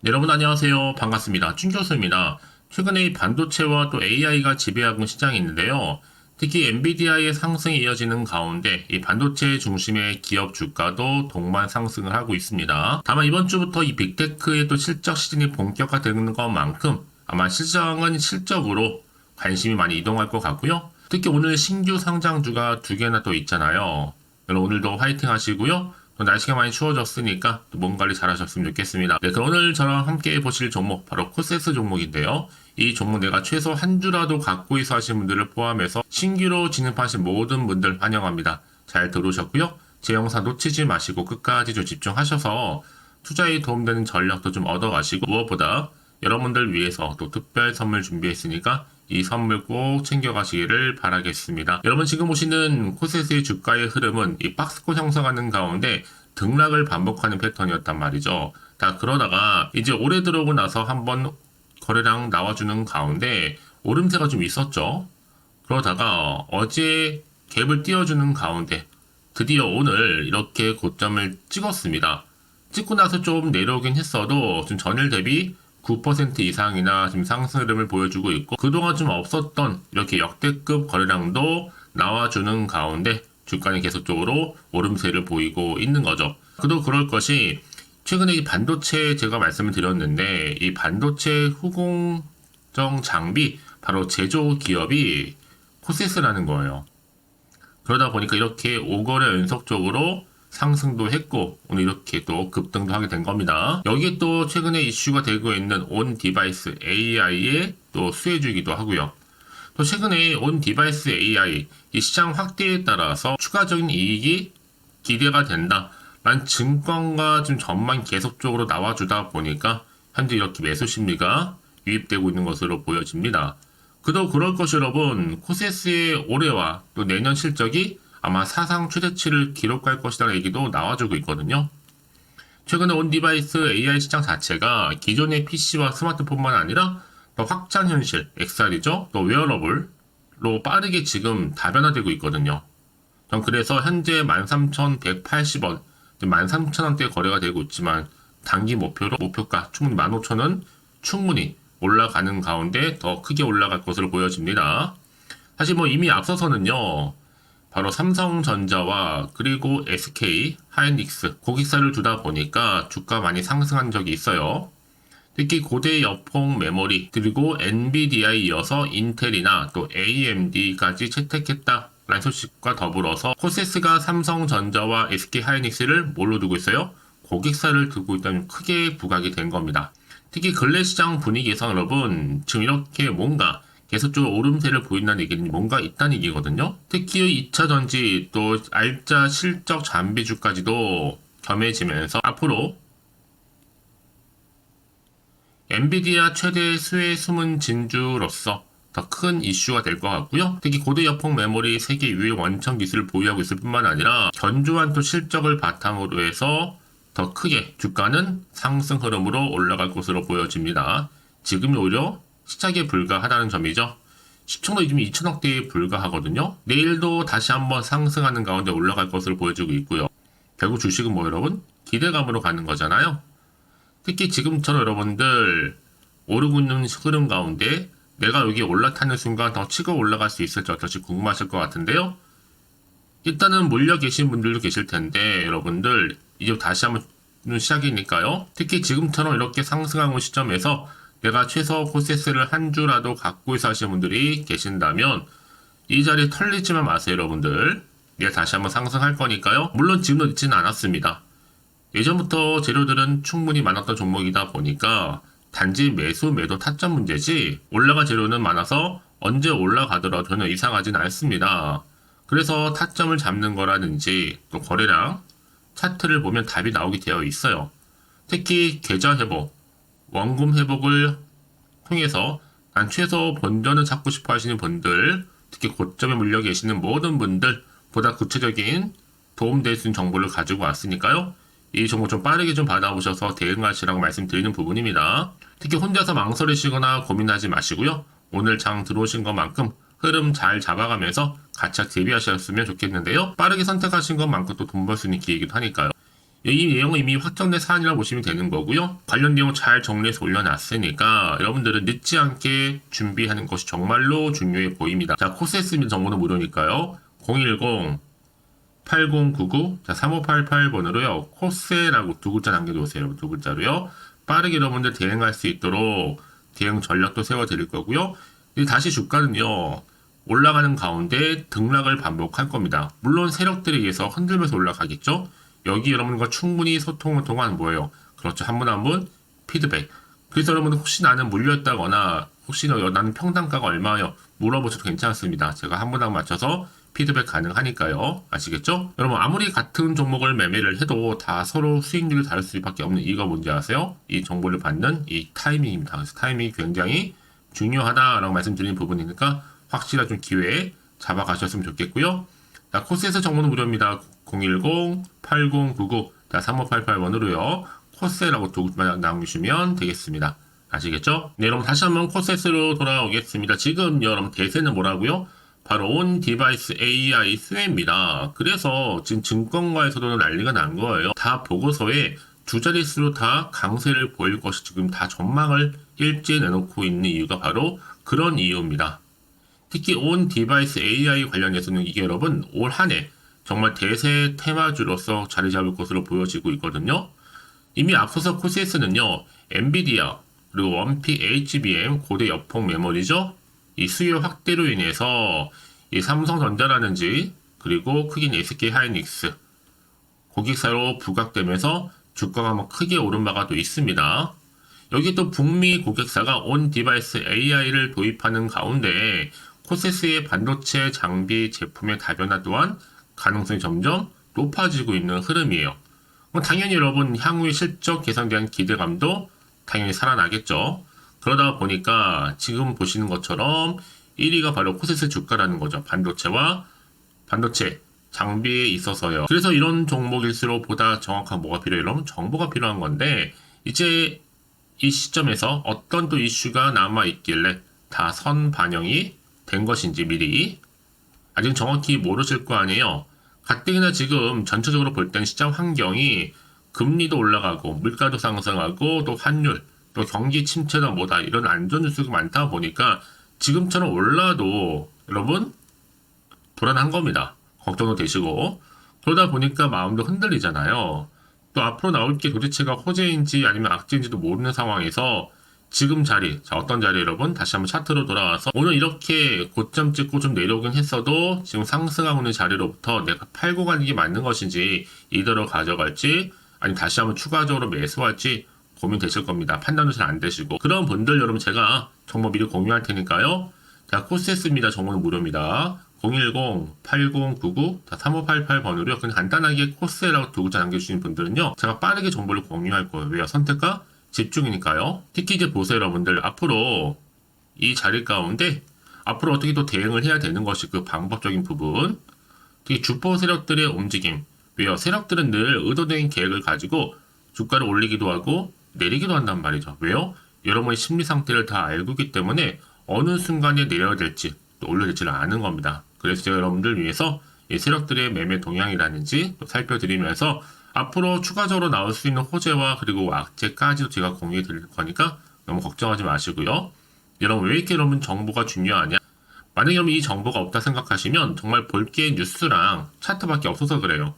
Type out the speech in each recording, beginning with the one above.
네, 여러분 안녕하세요. 반갑습니다. 춘 교수입니다. 최근에 이 반도체와 또 AI가 지배하고 있는 시장이 있는데요. 특히 엔비디아의 상승이 이어지는 가운데 이 반도체 중심의 기업 주가도 동반 상승을 하고 있습니다. 다만 이번 주부터 이 빅테크의 또 실적 시즌이 본격화되는 것만큼 아마 시장은 실적으로 관심이 많이 이동할 것 같고요. 특히 오늘 신규 상장주가 두 개나 또 있잖아요. 오늘도 화이팅 하시고요. 또 날씨가 많이 추워졌으니까 또 몸 관리 잘 하셨으면 좋겠습니다. 네, 그럼 오늘 저랑 함께 보실 종목 바로 코세스 종목인데요. 이 종목 내가 최소 한 주라도 갖고 있어 하신 분들을 포함해서 신규로 진입하신 모든 분들 환영합니다. 잘 들어오셨고요. 제 영상 놓치지 마시고 끝까지 좀 집중하셔서 투자에 도움되는 전략도 좀 얻어가시고 무엇보다 여러분들 위해서 또 특별 선물 준비했으니까 이 선물 꼭 챙겨가시기를 바라겠습니다. 여러분 지금 보시는 코세스의 주가의 흐름은 이 박스권 형성하는 가운데 등락을 반복하는 패턴이었단 말이죠. 다 그러다가 이제 올해 들어오고 나서 한번 거래량 나와주는 가운데 오름세가 좀 있었죠. 그러다가 어제 갭을 띄워주는 가운데 드디어 오늘 이렇게 고점을 찍었습니다. 찍고 나서 좀 내려오긴 했어도 좀 전일 대비 9% 이상이나 지금 상승 흐름을 보여주고 있고 그동안 좀 없었던 이렇게 역대급 거래량도 나와주는 가운데 주가는 계속적으로 오름세를 보이고 있는 거죠. 그도 그럴 것이 최근에 이 반도체 제가 말씀을 드렸는데 이 반도체 후공정 장비 바로 제조 기업이 코세스라는 거예요. 그러다 보니까 이렇게 5거래 연속적으로 상승도 했고 오늘 이렇게 또 급등도 하게 된 겁니다. 여기에 또 최근에 이슈가 되고 있는 온 디바이스 AI의 또 수혜주기도 하고요. 또 최근에 온 디바이스 AI 이 시장 확대에 따라서 추가적인 이익이 기대가 된다. 란 증권과 좀 전망 계속적으로 나와주다 보니까 현재 이렇게 매수 심리가 유입되고 있는 것으로 보여집니다. 그도 그럴 것이 여러분 코세스의 올해와 또 내년 실적이 아마 사상 최대치를 기록할 것이라는 얘기도 나와주고 있거든요. 최근에 온 디바이스 AI 시장 자체가 기존의 PC와 스마트폰만 아니라 또 확장 현실, XR이죠. 또 웨어러블로 빠르게 지금 다변화되고 있거든요. 전 그래서 현재 13,180원, 13,000원대 거래가 되고 있지만 단기 목표로 목표가 충분히 15,000원 충분히 올라가는 가운데 더 크게 올라갈 것으로 보여집니다. 사실 뭐 이미 앞서서는요. 바로 삼성전자와 그리고 SK, 하이닉스, 고객사를 두다 보니까 주가 많이 상승한 적이 있어요. 특히 고대 여폭 메모리 그리고 엔비디아에 이어서 인텔이나 또 AMD까지 채택했다라는 소식과 더불어서 코세스가 삼성전자와 SK 하이닉스를 뭘로 두고 있어요? 고객사를 두고 있다면 크게 부각이 된 겁니다. 특히 근래 시장 분위기에서 여러분 지금 이렇게 뭔가 계속적으로 오름세를 보인다는 얘기는 뭔가 있다는 얘기거든요. 특히 2차전지 또 알짜 실적 잠비주까지도 겸해지면서 앞으로 엔비디아 최대 수혜 숨은 진주로서 더 큰 이슈가 될 것 같고요. 특히 고대 여폭 메모리 세계 유일 원천 기술을 보유하고 있을 뿐만 아니라 견조한 또 실적을 바탕으로 해서 더 크게 주가는 상승 흐름으로 올라갈 것으로 보여집니다. 지금이 오히려 시작에 불과하다는 점이죠. 시총도 지금 2천억대에 불과하거든요. 내일도 다시 한번 상승하는 가운데 올라갈 것으로 보여지고 있고요. 결국 주식은 뭐 여러분? 기대감으로 가는 거잖아요. 특히 지금처럼 여러분들 오르고 있는 흐름 가운데 내가 여기 올라타는 순간 더 치고 올라갈 수 있을지 어떨지 궁금하실 것 같은데요. 일단은 몰려 계신 분들도 계실 텐데 여러분들 이제 다시 한번 시작이니까요. 특히 지금처럼 이렇게 상승하는 시점에서 내가 최소 코세스를 한 주라도 갖고 있어 하시는 분들이 계신다면 이 자리에 털리지만 마세요 여러분들. 내일 다시 한번 상승할 거니까요. 물론 지금도 늦지는 않았습니다. 예전부터 재료들은 충분히 많았던 종목이다 보니까 단지 매수 매도 타점 문제지 올라간 재료는 많아서 언제 올라가더라도 전혀 이상하진 않습니다. 그래서 타점을 잡는 거라든지 또 거래량 차트를 보면 답이 나오게 되어 있어요. 특히 계좌 회복 원금 회복을 통해서 난 최소 본전을 찾고 싶어 하시는 분들, 특히 고점에 물려 계시는 모든 분들 보다 구체적인 도움될 수 있는 정보를 가지고 왔으니까요. 이 정보 좀 빠르게 좀 받아보셔서 대응하시라고 말씀드리는 부분입니다. 특히 혼자서 망설이시거나 고민하지 마시고요. 오늘 장 들어오신 것만큼 흐름 잘 잡아가면서 가차 대비하셨으면 좋겠는데요. 빠르게 선택하신 것만큼 또 돈 벌 수 있는 기회이기도 하니까요. 이 내용은 이미 확정된 사안이라고 보시면 되는 거고요. 관련 내용 잘 정리해서 올려놨으니까 여러분들은 늦지 않게 준비하는 것이 정말로 중요해 보입니다. 자, 코세스 및 정보는 무료니까요. 010-8099, 자, 3588번으로요. 코세라고 두 글자 남겨놓으세요. 두 글자로요. 빠르게 여러분들 대응할 수 있도록 대응 전략도 세워드릴 거고요. 다시 주가는요. 올라가는 가운데 등락을 반복할 겁니다. 물론 세력들에 의해서 흔들면서 올라가겠죠. 여기 여러분과 충분히 소통을 통한 뭐예요? 그렇죠. 한 분 한 분 피드백. 그래서 여러분 혹시 나는 물렸다거나 혹시 나는 평단가가 얼마요? 물어보셔도 괜찮습니다. 제가 한 분 한 분 맞춰서 피드백 가능하니까요. 아시겠죠? 여러분 아무리 같은 종목을 매매를 해도 다 서로 수익률이 다를 수밖에 없는 이유가 뭔지 아세요? 이 정보를 받는 이 타이밍입니다. 그래서 타이밍이 굉장히 중요하다라고 말씀드리는 부분이니까 확실한 좀 기회에 잡아가셨으면 좋겠고요. 자, 코스에서 정보는 무료입니다. 010-8099, 3588번으로요. 코스라고 두 글자 남기시면 되겠습니다. 아시겠죠? 네, 여러분 다시 한번 코스로 돌아오겠습니다. 지금 여러분 대세는 뭐라고요? 바로 온 디바이스 AI 수혜입니다. 그래서 지금 증권가에서도 난리가 난 거예요. 다 보고서에 두 자릿수로 다 강세를 보일 것이 지금 다 전망을 일찍 내놓고 있는 이유가 바로 그런 이유입니다. 특히 온 디바이스 AI 관련해서는 이게 여러분 올 한 해 정말 대세 테마주로서 자리 잡을 것으로 보여지고 있거든요. 이미 앞서서 코스에서는요. 엔비디아 그리고 원픽 HBM 고대 여폭 메모리죠. 이 수요 확대로 인해서 이 삼성전자라든지 그리고 크긴 SK 하이닉스 고객사로 부각되면서 주가가 한번 크게 오른 바가 또 있습니다. 여기 또 북미 고객사가 온 디바이스 AI를 도입하는 가운데 코세스의 반도체 장비 제품의 다변화 또한 가능성이 점점 높아지고 있는 흐름이에요. 당연히 여러분 향후의 실적 개선에 대한 기대감도 당연히 살아나겠죠. 그러다 보니까 지금 보시는 것처럼 1위가 바로 코세스 주가라는 거죠. 반도체와 반도체 장비에 있어서요. 그래서 이런 종목일수록 보다 정확한 뭐가 필요해요? 여러분 정보가 필요한 건데 이제 이 시점에서 어떤 또 이슈가 남아 있길래 다 선 반영이 된 것인지 미리 아직 정확히 모르실 거 아니에요. 가뜩이나 지금 전체적으로 볼 땐 시장 환경이 금리도 올라가고 물가도 상승하고 또 환율 또 경기 침체다 뭐다 이런 안전 뉴스가 많다 보니까 지금처럼 올라도 여러분 불안한 겁니다. 걱정도 되시고 그러다 보니까 마음도 흔들리잖아요. 또 앞으로 나올 게 도대체가 호재인지 아니면 악재인지도 모르는 상황에서 지금 자리, 자 어떤 자리 여러분 다시 한번 차트로 돌아와서 오늘 이렇게 고점 찍고 좀 내려오긴 했어도 지금 상승하고 있는 자리로부터 내가 팔고 가는 게 맞는 것인지 이대로 가져갈지 아니면 다시 한번 추가적으로 매수할지 고민되실 겁니다. 판단도 잘 안 되시고 그런 분들 여러분 제가 정보 미리 공유할 테니까요. 자 코스했습니다. 정보는 무료입니다. 010-8099-3588번으로요. 그냥 간단하게 코스라고 두 글자 남겨주시는 분들은요. 제가 빠르게 정보를 공유할 거예요. 왜요? 선택과 집중이니까요. 특히 이제 보세요 여러분들. 앞으로 이 자리 가운데 앞으로 어떻게 또 대응을 해야 되는 것이 그 방법적인 부분. 특히 주포 세력들의 움직임. 왜요? 세력들은 늘 의도된 계획을 가지고 주가를 올리기도 하고 내리기도 한단 말이죠. 왜요? 여러분의 심리 상태를 다 알고 있기 때문에 어느 순간에 내려야 될지 또 올려야 될지를 아는 겁니다. 그래서 제가 여러분들 위해서 이 세력들의 매매 동향이라든지 또 살펴드리면서 앞으로 추가적으로 나올 수 있는 호재와 그리고 악재까지도 제가 공유해 드릴 거니까 너무 걱정하지 마시고요. 여러분 왜 이렇게 여러분 정보가 중요하냐? 만약에 여러분 이 정보가 없다 생각하시면 정말 볼 게 뉴스랑 차트밖에 없어서 그래요.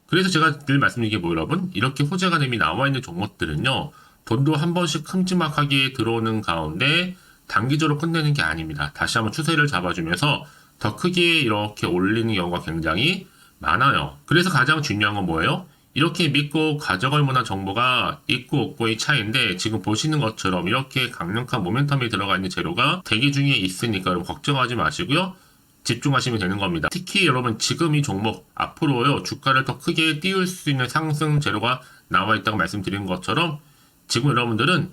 그래서 제가 늘 말씀드린 게 뭐예요 여러분? 이렇게 호재가 이미 나와 있는 종목들은요. 돈도 한 번씩 큼지막하게 들어오는 가운데 단기적으로 끝내는 게 아닙니다. 다시 한번 추세를 잡아주면서 더 크게 이렇게 올리는 경우가 굉장히 많아요. 그래서 가장 중요한 건 뭐예요? 이렇게 믿고 가져갈 만한 정보가 있고 없고의 차이인데 지금 보시는 것처럼 이렇게 강력한 모멘텀이 들어가 있는 재료가 대기 중에 있으니까 여러분 걱정하지 마시고요. 집중하시면 되는 겁니다. 특히 여러분 지금 이 종목 앞으로요 주가를 더 크게 띄울 수 있는 상승 재료가 나와 있다고 말씀드린 것처럼 지금 여러분들은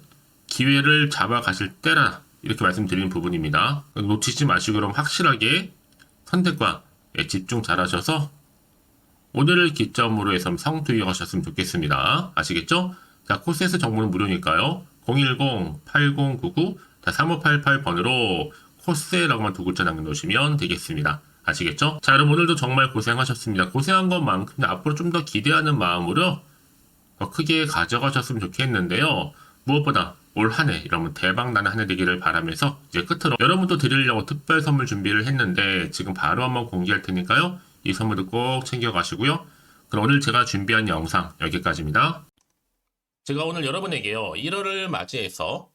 기회를 잡아가실 때라 이렇게 말씀드리는 부분입니다. 놓치지 마시고 그럼 확실하게 선택과 집중 잘 하셔서 오늘을 기점으로 해서 상투이하셨으면 좋겠습니다. 아시겠죠? 자, 코스에서 정보는 무료니까요. 010-8099-3588번으로 코스라고만 두 글자 남겨놓으시면 되겠습니다. 아시겠죠? 자, 여러분 오늘도 정말 고생하셨습니다. 고생한 것만큼 앞으로 좀 더 기대하는 마음으로 더 크게 가져가셨으면 좋겠는데요. 무엇보다 올 한 해 여러분 대박 나는 한 해 되기를 바라면서 이제 끝으로 여러분도 드리려고 특별 선물 준비를 했는데 지금 바로 한번 공개할 테니까요. 이 선물도 꼭 챙겨가시고요. 그럼 오늘 제가 준비한 영상 여기까지입니다. 제가 오늘 여러분에게요. 1월을 맞이해서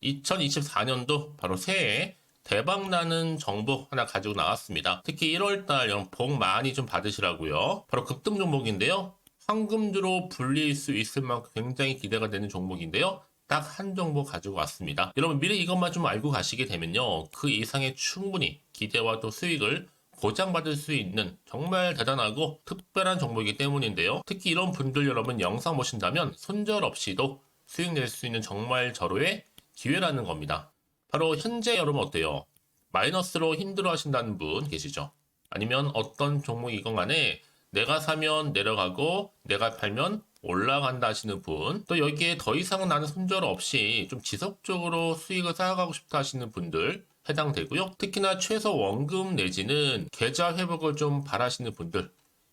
2024년도 바로 새해 대박나는 정보 하나 가지고 나왔습니다. 특히 1월달 여러분 복 많이 좀 받으시라고요. 바로 급등 종목인데요. 황금주로 불릴 수 있을 만큼 굉장히 기대가 되는 종목인데요. 딱 한 종목 가지고 왔습니다. 여러분 미리 이것만 좀 알고 가시게 되면요. 그 이상의 충분히 기대와 또 수익을 보장받을 수 있는 정말 대단하고 특별한 종목이기 때문인데요. 특히 이런 분들 여러분 영상 보신다면 손절없이도 수익 낼 수 있는 정말 절호의 기회라는 겁니다. 바로 현재 여러분 어때요? 마이너스로 힘들어 하신다는 분 계시죠? 아니면 어떤 종목이건 간에 내가 사면 내려가고 내가 팔면 올라간다 하시는 분, 또 여기에 더 이상 나는 손절 없이 좀 지속적으로 수익을 쌓아가고 싶다 하시는 분들 해당되고요. 특히나 최소 원금 내지는 계좌 회복을 좀 바라시는 분들,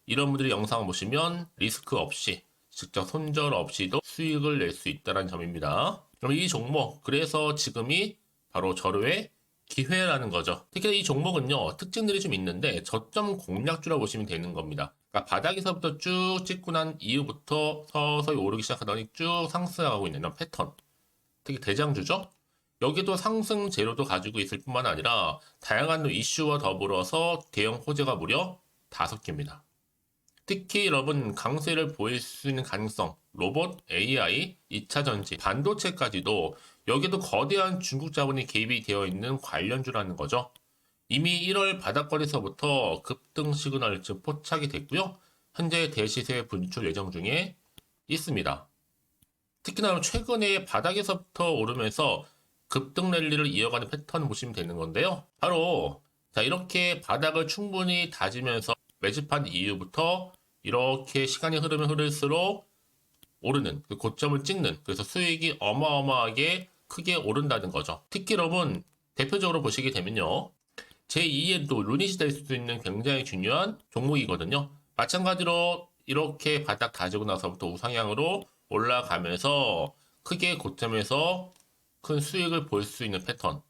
이런 분들이 영상을 보시면 리스크 없이 직접 손절 없이도 수익을 낼 수 있다는 점입니다. 그럼 이 종목, 그래서 지금이 바로 절호의 기회라는 거죠. 특히 이 종목은요, 특징들이 좀 있는데 저점 공략주라고 보시면 되는 겁니다. 그러니까 바닥에서부터 쭉 찍고 난 이후부터 서서히 오르기 시작하더니 쭉 상승하고 있는 이런 패턴. 특히 대장주죠. 여기도 상승 재료도 가지고 있을 뿐만 아니라 다양한 이슈와 더불어서 대형 호재가 무려 5개입니다. 특히 여러분 강세를 보일 수 있는 가능성, 로봇, AI, 2차전지, 반도체까지도 여기도 거대한 중국 자본이 개입이 되어 있는 관련주라는 거죠. 이미 1월 바닥권에서부터 급등 시그널 즉 포착이 됐고요. 현재 대시세 분출 예정 중에 있습니다. 특히나 최근에 바닥에서부터 오르면서 급등 랠리를 이어가는 패턴을 보시면 되는 건데요. 바로 자 이렇게 바닥을 충분히 다지면서 매집한 이후부터 이렇게 시간이 흐르면 흐를수록 오르는 그 고점을 찍는, 그래서 수익이 어마어마하게 크게 오른다는 거죠. 특히 여러분 대표적으로 보시게 되면요. 제2의 또 루닛이 될 수도 있는 굉장히 중요한 종목이거든요. 마찬가지로 이렇게 바닥 다지고 나서부터 우상향으로 올라가면서 크게 고점에서 큰 수익을 볼 수 있는 패턴.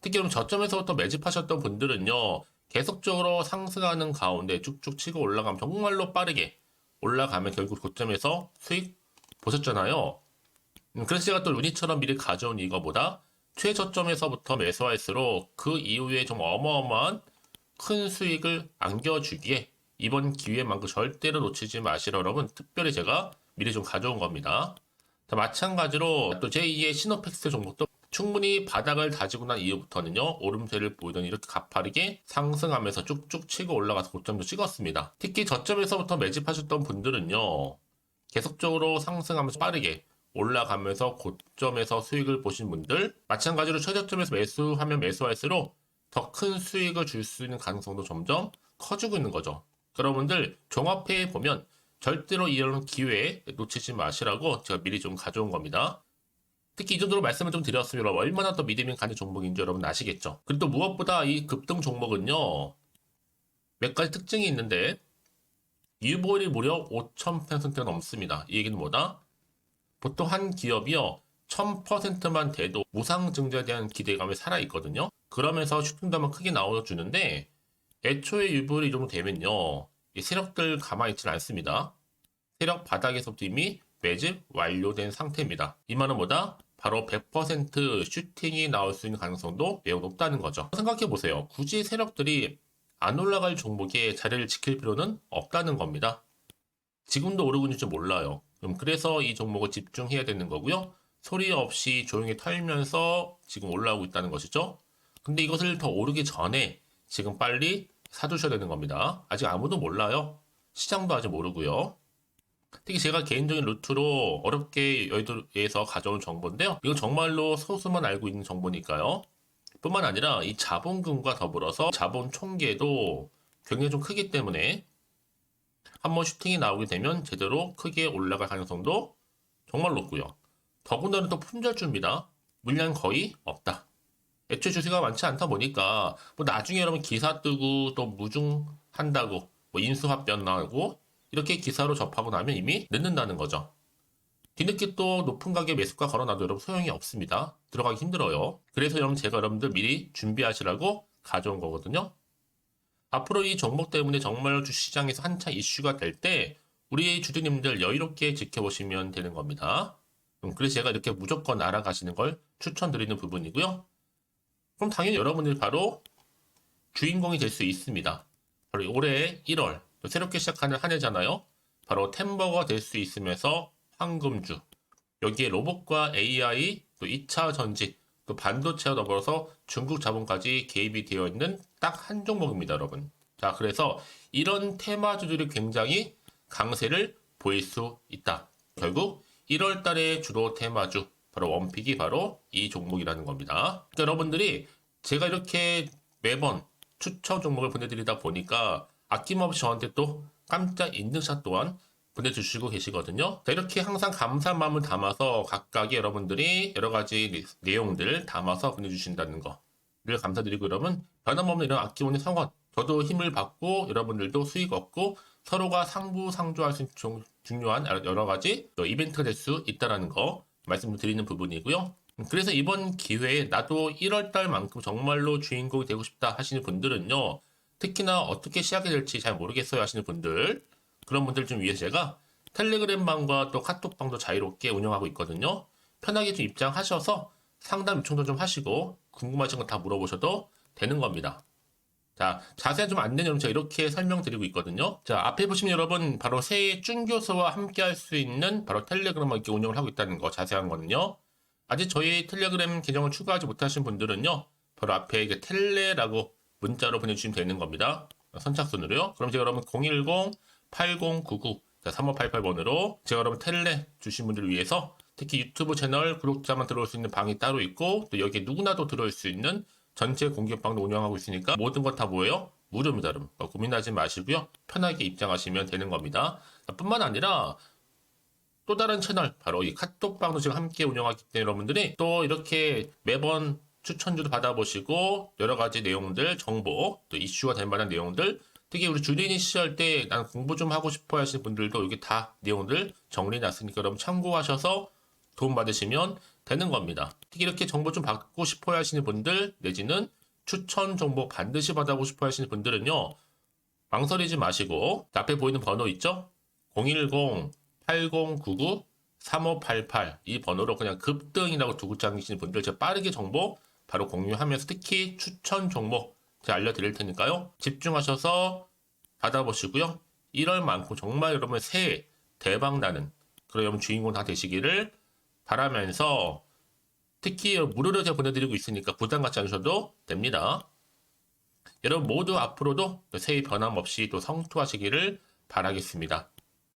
특히 그럼 저점에서부터 매집하셨던 분들은요. 계속적으로 상승하는 가운데 쭉쭉 치고 올라가면 정말로 빠르게 올라가면 결국 고점에서 수익 보셨잖아요. 그래서 제가 또 루닛처럼 미리 가져온 이거보다 최저점에서부터 매수할수록 그 이후에 좀 어마어마한 큰 수익을 안겨주기에 이번 기회만큼 절대로 놓치지 마시라 여러분 특별히 제가 미리 좀 가져온 겁니다. 자, 마찬가지로 또 제2의 시노펙스 종목도 충분히 바닥을 다지고 난 이후부터는요 오름세를 보이더니 이렇게 가파르게 상승하면서 쭉쭉 치고 올라가서 고점도 찍었습니다. 특히 저점에서부터 매집하셨던 분들은요 계속적으로 상승하면서 빠르게 올라가면서 고점에서 수익을 보신 분들, 마찬가지로 최저점에서 매수하면 매수할수록 더 큰 수익을 줄 수 있는 가능성도 점점 커지고 있는 거죠. 여러분들 종합해 보면 절대로 이런 기회에 놓치지 마시라고 제가 미리 좀 가져온 겁니다. 특히 이 정도로 말씀을 좀 드렸으면 얼마나 더 믿음이 가는 종목인지 여러분 아시겠죠? 그리고 또 무엇보다 이 급등 종목은요 몇 가지 특징이 있는데 유보율이 무려 5000%가 넘습니다. 이 얘기는 뭐다? 보통 한 기업이요 1000%만 돼도 무상증자에 대한 기대감이 살아있거든요. 그러면서 슈팅도 한번 크게 나와주는데 애초에 유보율이 이 정도 되면요 이 세력들 가만히 있지 않습니다. 세력 바닥에서부터 이미 매집 완료된 상태입니다. 이 말은 뭐다? 바로 100% 슈팅이 나올 수 있는 가능성도 매우 높다는 거죠. 생각해보세요. 굳이 세력들이 안 올라갈 종목에 자리를 지킬 필요는 없다는 겁니다. 지금도 오르고 있는지 몰라요. 그래서 이 종목을 집중해야 되는 거고요. 소리 없이 조용히 털면서 지금 올라오고 있다는 것이죠. 근데 이것을 더 오르기 전에 지금 빨리 사두셔야 되는 겁니다. 아직 아무도 몰라요. 시장도 아직 모르고요. 특히 제가 개인적인 루트로 어렵게 여의도에서 가져온 정보인데요. 이건 정말로 소수만 알고 있는 정보니까요. 뿐만 아니라 이 자본금과 더불어서 자본 총계도 굉장히 좀 크기 때문에 한번 슈팅이 나오게 되면 제대로 크게 올라갈 가능성도 정말 높고요. 더군다나 또 품절주입니다. 물량 거의 없다. 애초에 주식가 많지 않다 보니까 뭐 나중에 여러분 기사 뜨고 또 무중한다고 뭐 인수합병 나고 이렇게 기사로 접하고 나면 이미 늦는다는 거죠. 뒤늦게 또 높은 가격에 매수가 걸어놔도 여러분 소용이 없습니다. 들어가기 힘들어요. 그래서 여러분 제가 여러분들 미리 준비하시라고 가져온 거거든요. 앞으로 이 종목 때문에 정말 주시장에서 한창 이슈가 될 때 우리 주주님들 여유롭게 지켜보시면 되는 겁니다. 그래서 제가 이렇게 무조건 알아가시는 걸 추천드리는 부분이고요. 그럼 당연히 여러분들이 바로 주인공이 될 수 있습니다. 바로 올해 1월 새롭게 시작하는 한 해잖아요. 바로 템버가 될 수 있으면서 황금주, 여기에 로봇과 AI, 또 2차 전지, 또 반도체와 더불어서 중국 자본까지 개입이 되어 있는 딱 한 종목입니다, 여러분. 자, 그래서 이런 테마주들이 굉장히 강세를 보일 수 있다. 결국 1월 달에 주로 테마주, 바로 원픽이 바로 이 종목이라는 겁니다. 그러니까 여러분들이 제가 이렇게 매번 추천 종목을 보내드리다 보니까 아낌없이 저한테 또 깜짝 인증샷 또한 보내주시고 계시거든요. 자, 이렇게 항상 감사한 마음을 담아서 각각의 여러분들이 여러 가지 내용들 담아서 보내주신다는 거를 감사드리고, 여러분 변함없는 이런 아낌없는 성원, 저도 힘을 받고 여러분들도 수익 얻고 서로가 상부상조할 수 있는 중요한 여러 가지 이벤트가 될 수 있다는 거 말씀드리는 부분이고요. 그래서 이번 기회에 나도 1월달만큼 정말로 주인공이 되고 싶다 하시는 분들은요, 특히나 어떻게 시작이 될지 잘 모르겠어요 하시는 분들, 그런 분들 좀 위해서 제가 텔레그램방과 또 카톡방도 자유롭게 운영하고 있거든요. 편하게 좀 입장하셔서 상담 요청도 좀 하시고 궁금하신 거 다 물어보셔도 되는 겁니다. 자, 자세한 좀 안내는 제가 이렇게 설명드리고 있거든요. 자, 앞에 보시면 여러분 바로 새해 쭌교수와 함께 할 수 있는 바로 텔레그램을 이렇게 운영을 하고 있다는 거, 자세한 거는요. 아직 저희 텔레그램 계정을 추가하지 못하신 분들은요, 바로 앞에 이게 텔레라고 문자로 보내주시면 되는 겁니다. 선착순으로요. 그럼 제가 여러분 010-8099-3588번으로 제가 여러분 텔레 주신 분들을 위해서 특히 유튜브 채널 구독자만 들어올 수 있는 방이 따로 있고, 또 여기에 누구나도 들어올 수 있는 전체 공개방도 운영하고 있으니까 모든 것 다 뭐예요? 무료입니다, 여러분. 고민하지 마시고요. 편하게 입장하시면 되는 겁니다. 뿐만 아니라 또 다른 채널, 바로 이 카톡방도 지금 함께 운영하기 때문에 여러분들이 또 이렇게 매번 추천주도 받아보시고 여러 가지 내용들, 정보, 또 이슈가 될 만한 내용들, 특히 우리 주린이 시절 때 난 공부 좀 하고 싶어 하시는 분들도 여기 다 내용들 정리해놨으니까 여러분 참고하셔서 도움 받으시면 되는 겁니다. 특히 이렇게 정보 좀 받고 싶어 하시는 분들, 내지는 추천 정보 반드시 받아보고 싶어 하시는 분들은요, 망설이지 마시고 앞에 보이는 번호 있죠? 010-8099-3588 이 번호로 그냥 급등이라고 두고 당기시는 분들 제가 빠르게 정보 바로 공유하면서 특히 추천 종목 제가 알려드릴 테니까요. 집중하셔서 받아보시고요. 1월만큼 정말 여러분 새해 대박나는 그런 여러분 주인공 다 되시기를 바라면서, 특히 무료로 제가 보내드리고 있으니까 부담 갖지 않으셔도 됩니다. 여러분 모두 앞으로도 새해 변함없이 또 성투하시기를 바라겠습니다.